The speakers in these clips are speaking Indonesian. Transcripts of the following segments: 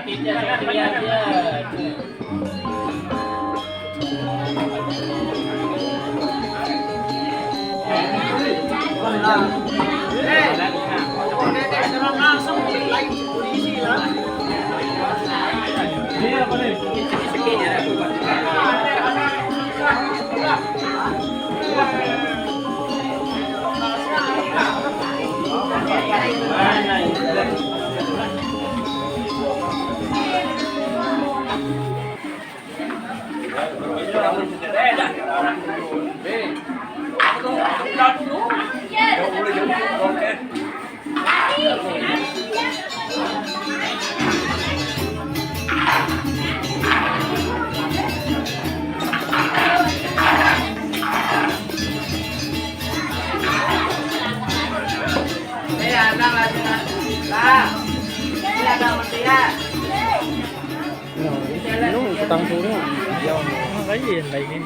sakitnya sekali aja. Langsung lain polisi lah. Dia apa nih? Nó tăng xuống đó. Cái gì này nghe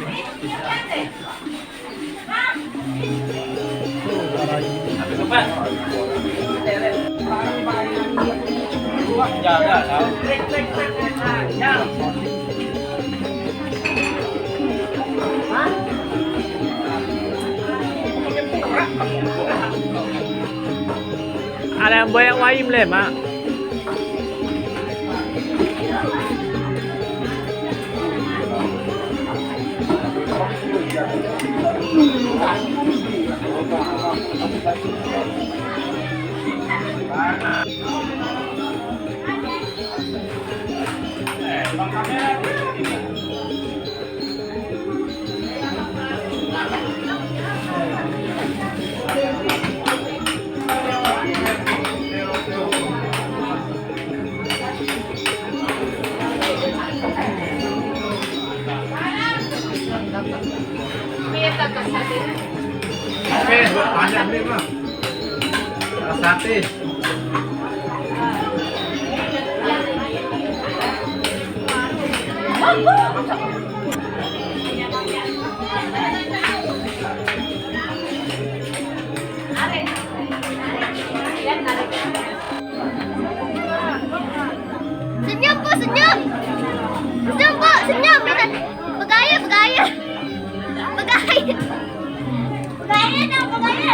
Giờ đó sao? Ada yang banyak wayim leh, Mak. Oke, banyak nih bang. Sate. Senyum bu, senyum. Senyum bu, senyum. Bergaya, bergaya. Bergaya. Bergaya dong, bergaya.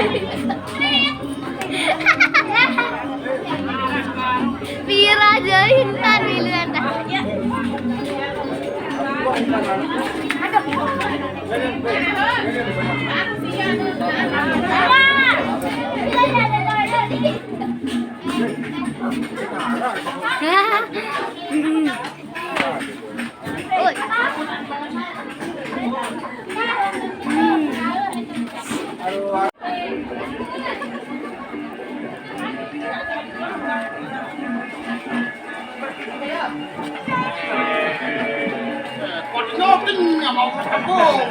Biar aja Intan pilihan. Konsotin mau kampung.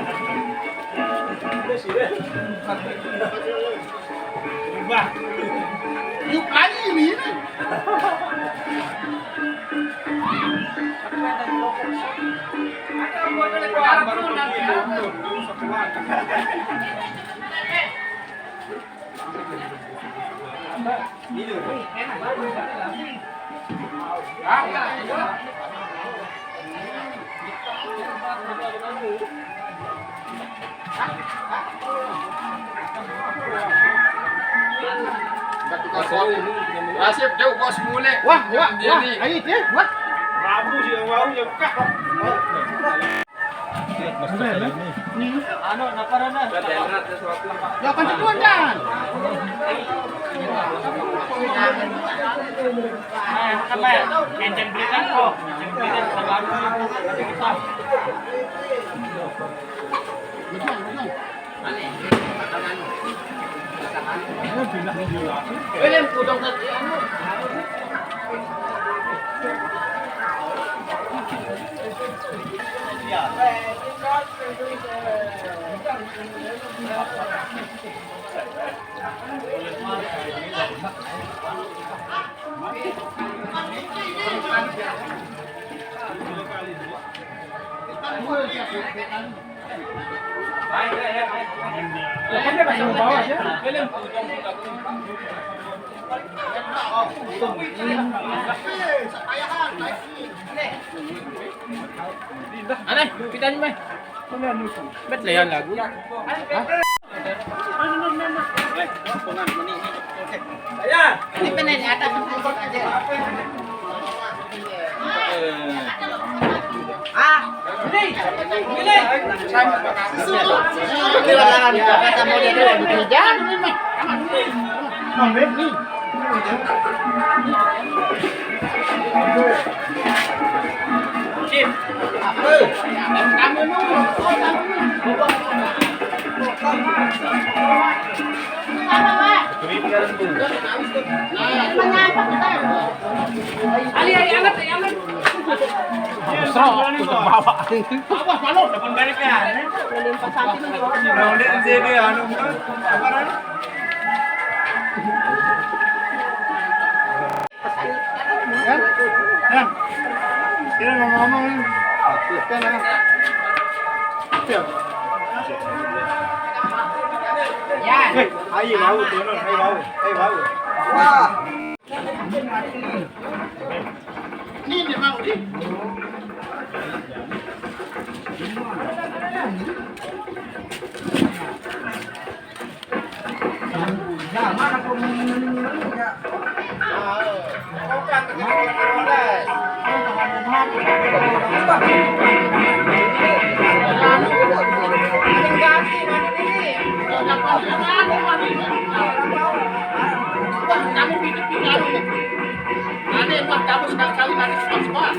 Bah, yuk lagi ini. Nasib jauh bos mule. Wah, ayo dia, wah. Rabu sih yang mau nyekak. Ano, naparana. Ya kan tuan kan. Apa ya? Kenceng belikan kok. Kenceng belikan sama aku. Kita. Ini pudong tadi anu. Ya. Kan dia masih bawah aja. Film. Aneh, kita ni mai. Bet layan lagu. Ini benar di atas aja. Kata mau dia dulu jangan ini mah. Sip. Kamu dulu. Ali angkat. Awas malu. Depan balik ya. Kita ngomong-ngomong. Ayo bau tuh, ayo bau. Wah. Ini dia mau di. Kamu pikir-pikir aneh mah kamu sekali nanti semua.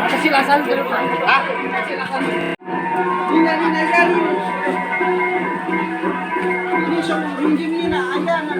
Kesilasan terus. Ah, kesilasan. Ini kali. Ini semua pinjam ni nak ayah nak.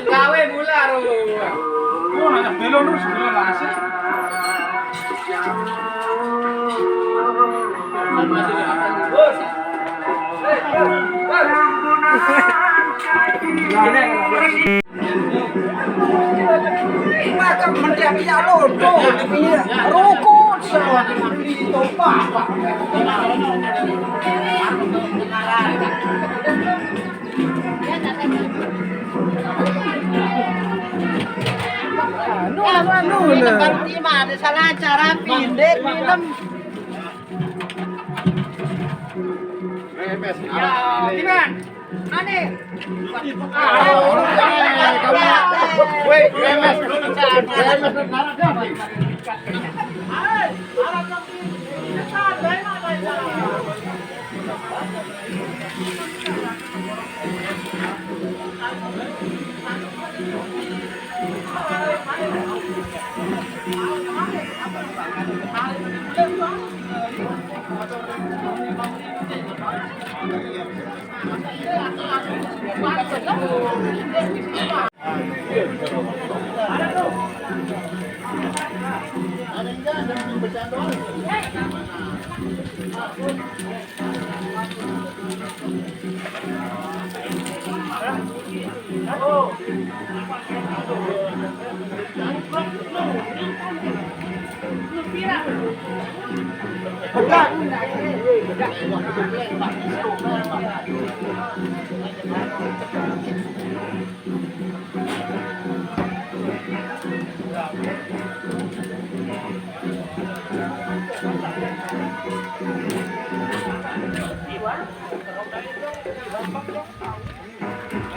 Gawe mula ro. Oh, nak belon terus belon langsung. Macam menjadi lodo ini rukun semua itu apa? Ini berarti mah ada salah cara pindah minum. Ya, Timan. Aneh. Wait,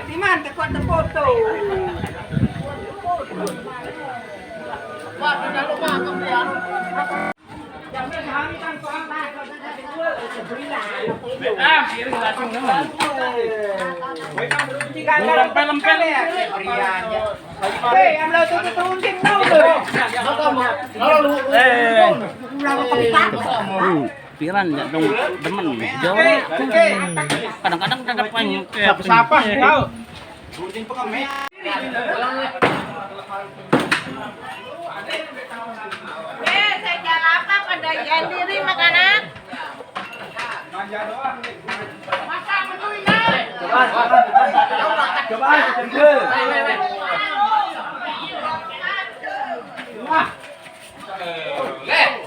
Di man, kuat na foto. Wah, pinalo ba ako yan? Kiri langsung naman. Lempel-lempel ya. Hey, ang lahat ito tutunin mo. Piran ya dong demen jauh. Kadang-kadang depan Siapa kau? Saya jalan apa pada yang diri makanan?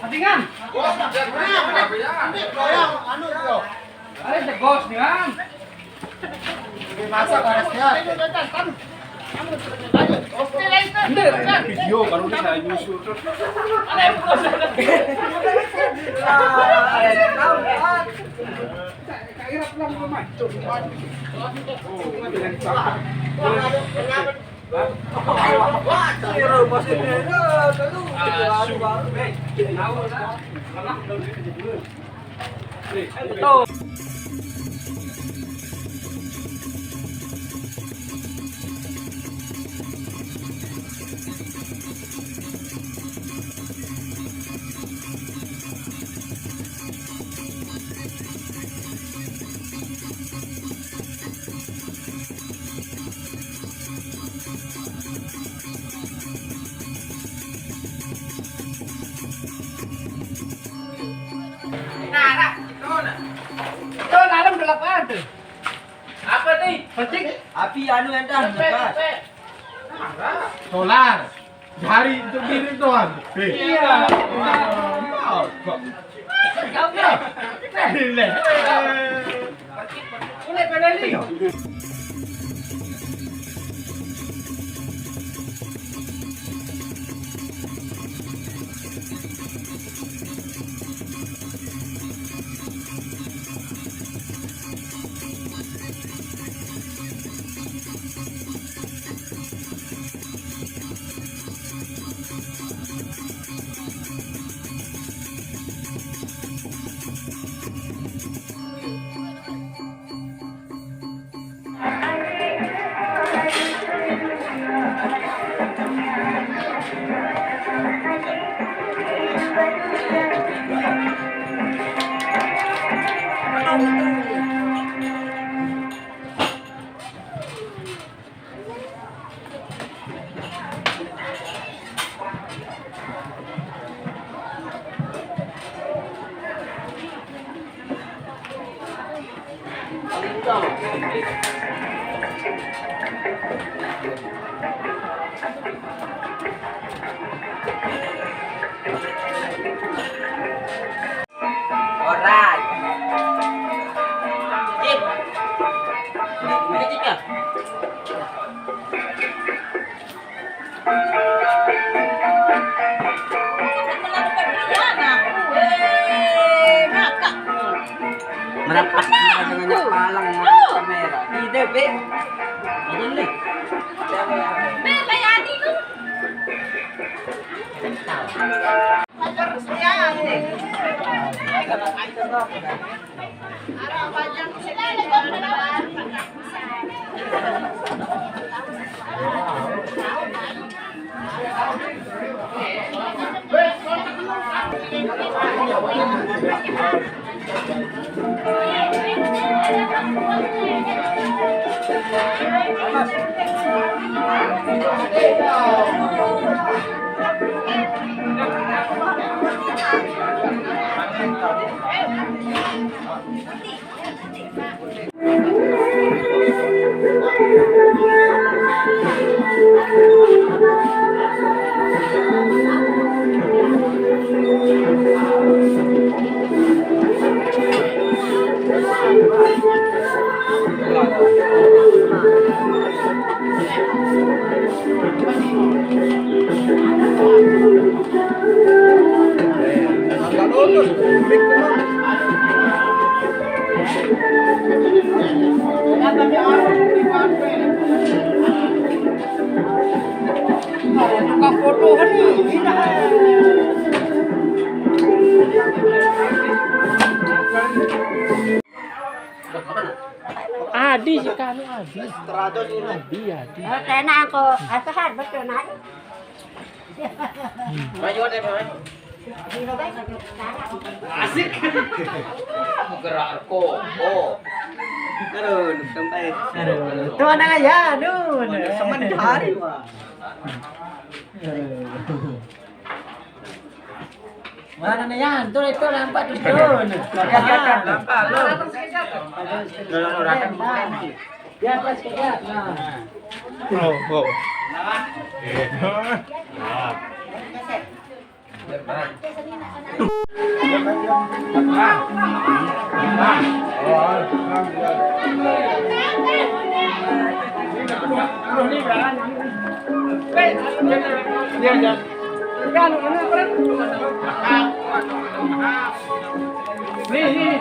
Hatikan. Ada tegos nih kan? Masak harusnya. Video baru nih saya nyusul. Itu dalam delapan tuh. Apa nih? Penting. Api anu endah. Solar. Hari untuk diri doang. Iya. Boleh pedali. Alright. Jip. Ini jipnya. merapat dengan palang kamera. Ide, Be. Ini nih. Be, layani lu. Ajar saya. Ara bajang sila Thank you. anu Adi. 100 ini. Adi. Kaya na ako. Asahan, betul na. Maju deh, maju. Asik. Gerak ko. Oh. Karun, sampai. Itu anak ayah, nun. Sementari, Wah. Mana na yan? Itu nampak doon. Nampak lu. Di atas kaya. Nah. Oh. Nih.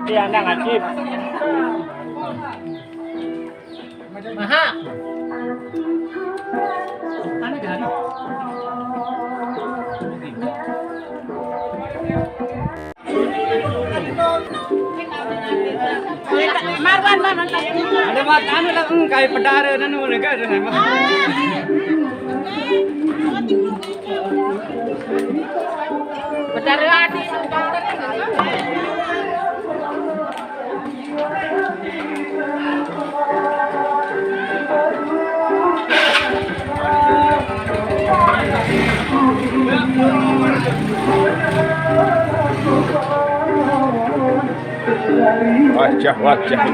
Dia anda ngajib. Maha. Anak gani. Marwan na nang Ada mat anu lang kayak pedara nanu lega dengan mah. Betul adi. Wajah.